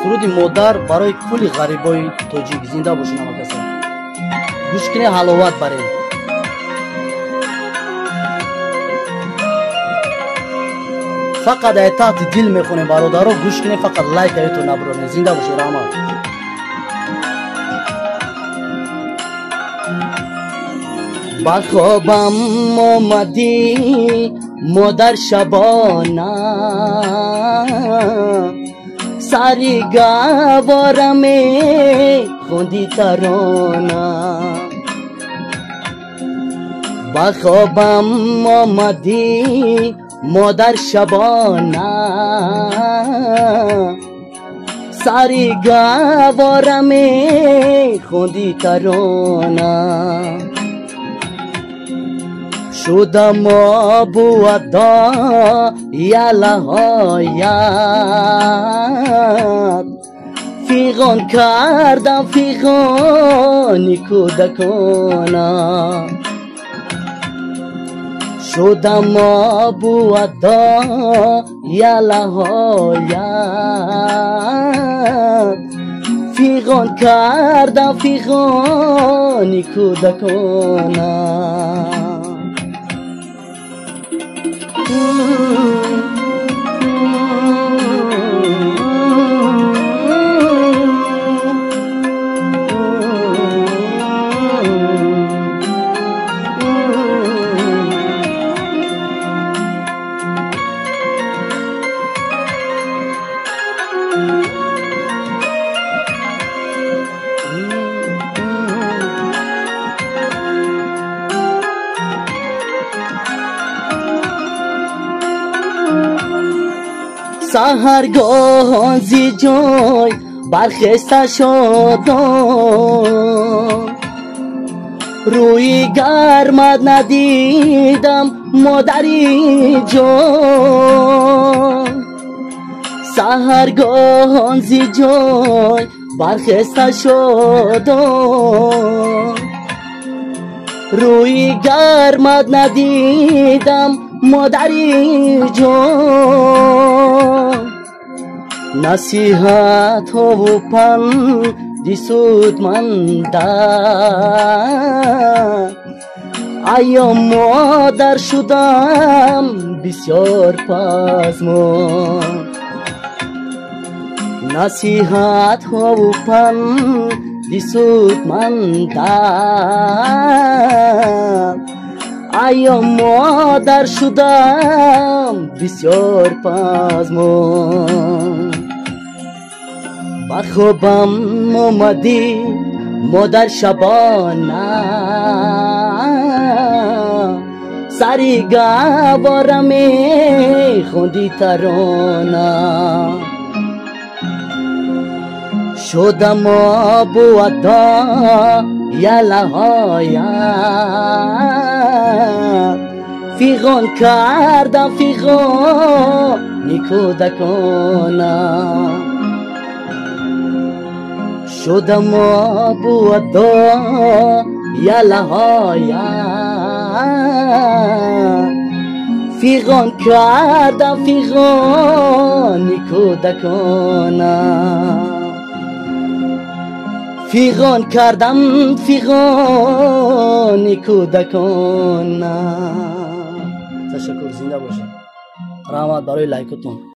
سرود مادر برای کل غریبای تاجیک. زنده باشین همه کسا. گوش کنه حلاوت برین. فقط ایتات دل میخونه برادرها. گوش کنه فقط لایک ایتو نبرونه. زنده باشی رحمت. با خوابم آمدی مادر شبانه، سری گوارم خوندی ترانه. با خوابم آمدی مادر شبانه، سری گوارم خوندی ترانه. شدم آبودا یلهایت، فیغان کردم فیغانی کودکانم. شدم آبودا یلهایت، فیغان کردم فیغانی کودکانم. سحرگاه زی جای برخسته شدم، روی گرمت ندیدم مادری جان. سحرگاه زی جای برخسته شدم، روی گرمت ندیدم مادری جان. نصیحت ها و پندی سودمنده، ایا مادر شدم بسیار پزمان. نصیحت ها و پندی سودمنده، ایا مادر شدم بسیار پزمان. با خوابم آمدی مادر شبانه، سری گوارم خوندی ترانه. شدم آبودا یلهایت، فیغان کردم فیغانی کودکانم. شدم آبودا یلهایت، فیغان کردم فیغانی کودکانم. فیغان کردم فیغانی کودکانم. تشکر. زنده باشید. رحمت برای لایکتون.